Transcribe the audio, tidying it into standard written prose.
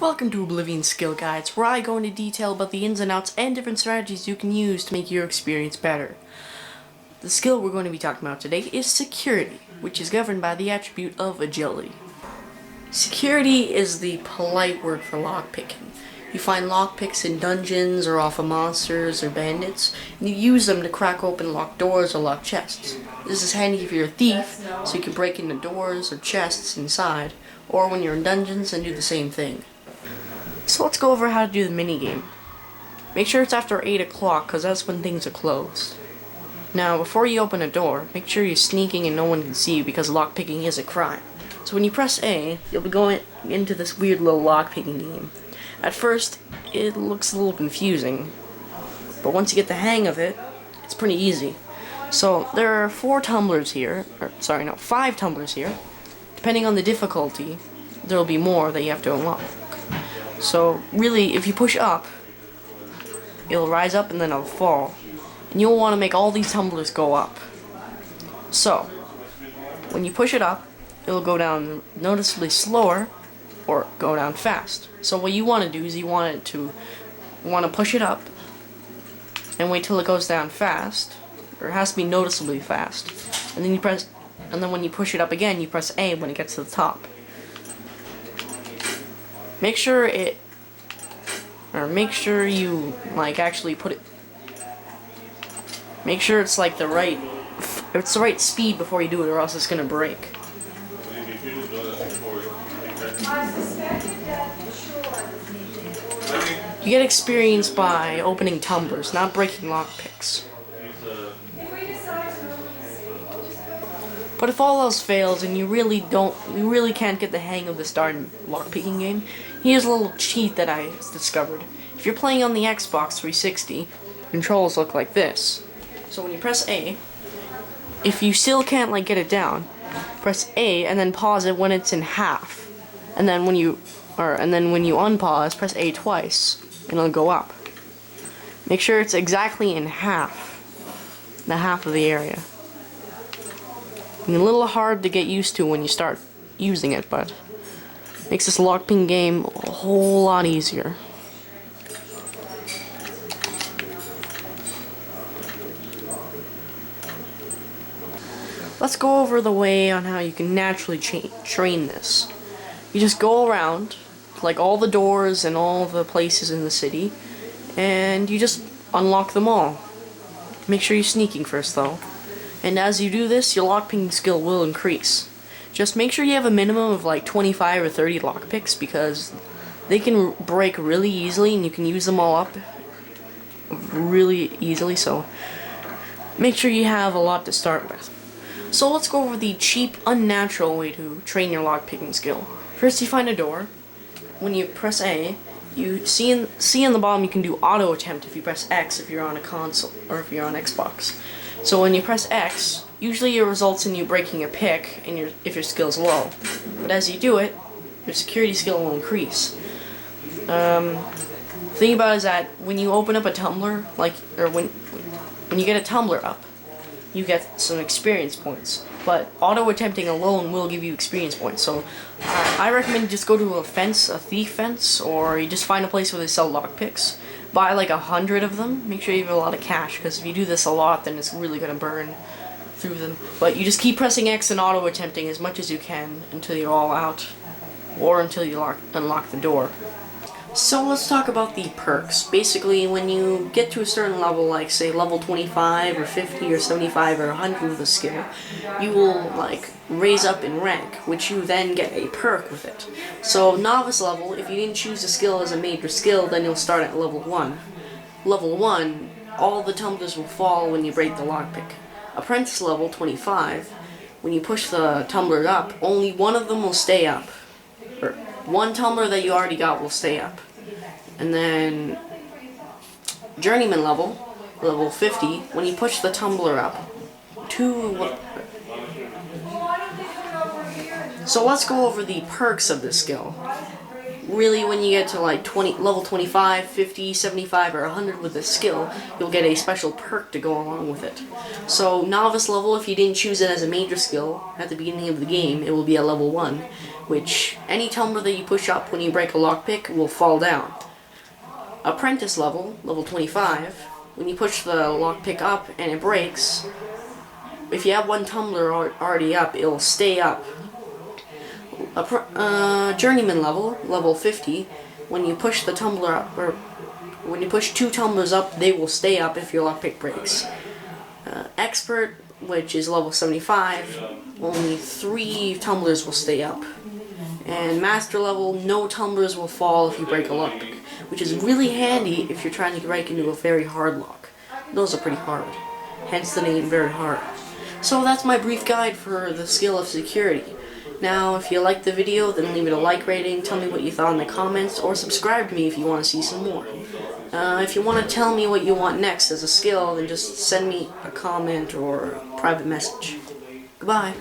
Welcome to Oblivion Skill Guides, where I go into detail about the ins and outs and different strategies you can use to make your experience better. The skill we're going to be talking about today is Security, which is governed by the attribute of Agility. Security is the polite word for lockpicking. You find lockpicks in dungeons or off of monsters or bandits, and you use them to crack open locked doors or locked chests. This is handy if you're a thief, so you can break into doors or chests inside, or when you're in dungeons and do the same thing. So let's go over how to do the minigame. Make sure it's after 8 o'clock, because that's when things are closed. Now, before you open a door, make sure you're sneaking and no one can see you, because lockpicking is a crime. So when you press A, you'll be going into this weird little lockpicking game. At first, it looks a little confusing, but once you get the hang of it, it's pretty easy. So there are 5 tumblers here. Depending on the difficulty, there'll be more that you have to unlock. So really, if you push up, it'll rise up and then it'll fall. And you'll want to make all these tumblers go up. So, when you push it up, it'll go down noticeably slower or go down fast. So what you want to do is you want to push it up and wait till it goes down fast, or it has to be noticeably fast. And then when you push it up again, you press A when it gets to the top. Make sure you actually put it. Make sure it's like the right speed before you do it, or else it's gonna break. You get experience by opening tumblers, not breaking lockpicks. But if all else fails and you really can't get the hang of this darn lockpicking game, here's a little cheat that I discovered. If you're playing on the Xbox 360, controls look like this. So when you press A, if you still can't get it down, press A and then pause it when it's in half. And then when you unpause, press A twice and it'll go up. Make sure it's exactly in half. The half of the area. A little hard to get used to when you start using it, but makes this lockpicking game a whole lot easier. Let's go over the way on how you can naturally train this. You just go around, all the doors and all the places in the city, and you just unlock them all. Make sure you're sneaking first, though. And as you do this, your lockpicking skill will increase. Just make sure you have a minimum of 25 or 30 lockpicks, because they can break really easily and you can use them all up really easily, so make sure you have a lot to start with. So let's go over the cheap, unnatural way to train your lockpicking skill. First, you find a door. When you press A, you see in the bottom you can do auto attempt if you press X if you're on a console or if you're on Xbox. So when you press X, usually it results in you breaking a pick and if your skill's low. But as you do it, your security skill will increase. The thing about it is that when you open up a tumbler, when you get a tumbler up, you get some experience points. But auto attempting alone will give you experience points. So I recommend you just go to a thief fence, or you just find a place where they sell lockpicks. Buy 100 of them. Make sure you have a lot of cash, because if you do this a lot, then it's really going to burn through them. But you just keep pressing X and auto attempting as much as you can until you're all out, or until you unlock the door. So let's talk about the perks. Basically, when you get to a certain level, say level 25 or 50 or 75 or 100 with a skill, you will raise up in rank, which you then get a perk with it. So novice level, if you didn't choose a skill as a major skill, then you'll start at level 1. Level 1, all the tumblers will fall when you break the lockpick. Apprentice level 25, when you push the tumbler up, only one of them will stay up. Or one tumbler that you already got will stay up. And then journeyman level 50, when you push the tumbler up, So let's go over the perks of this skill. Really, when you get to level 25, 50, 75, or 100 with this skill, you'll get a special perk to go along with it. So novice level, if you didn't choose it as a major skill at the beginning of the game, it will be at level 1. which any tumbler that you push up when you break a lockpick will fall down. Apprentice level, level 25, when you push the lockpick up and it breaks, if you have one tumbler already up, it'll stay up. Journeyman level, level 50, when you push the tumbler up, or when you push 2 tumblers up, they will stay up if your lockpick breaks. Expert, which is level 75, only 3 tumblers will stay up. And master level, no tumblers will fall if you break a lockpick, which is really handy if you're trying to break into a very hard lock. Those are pretty hard, hence the name very hard. So that's my brief guide for the skill of security. Now, if you liked the video, then leave it a like rating, tell me what you thought in the comments, or subscribe to me if you want to see some more. If you want to tell me what you want next as a skill, then just send me a comment or a private message. Goodbye.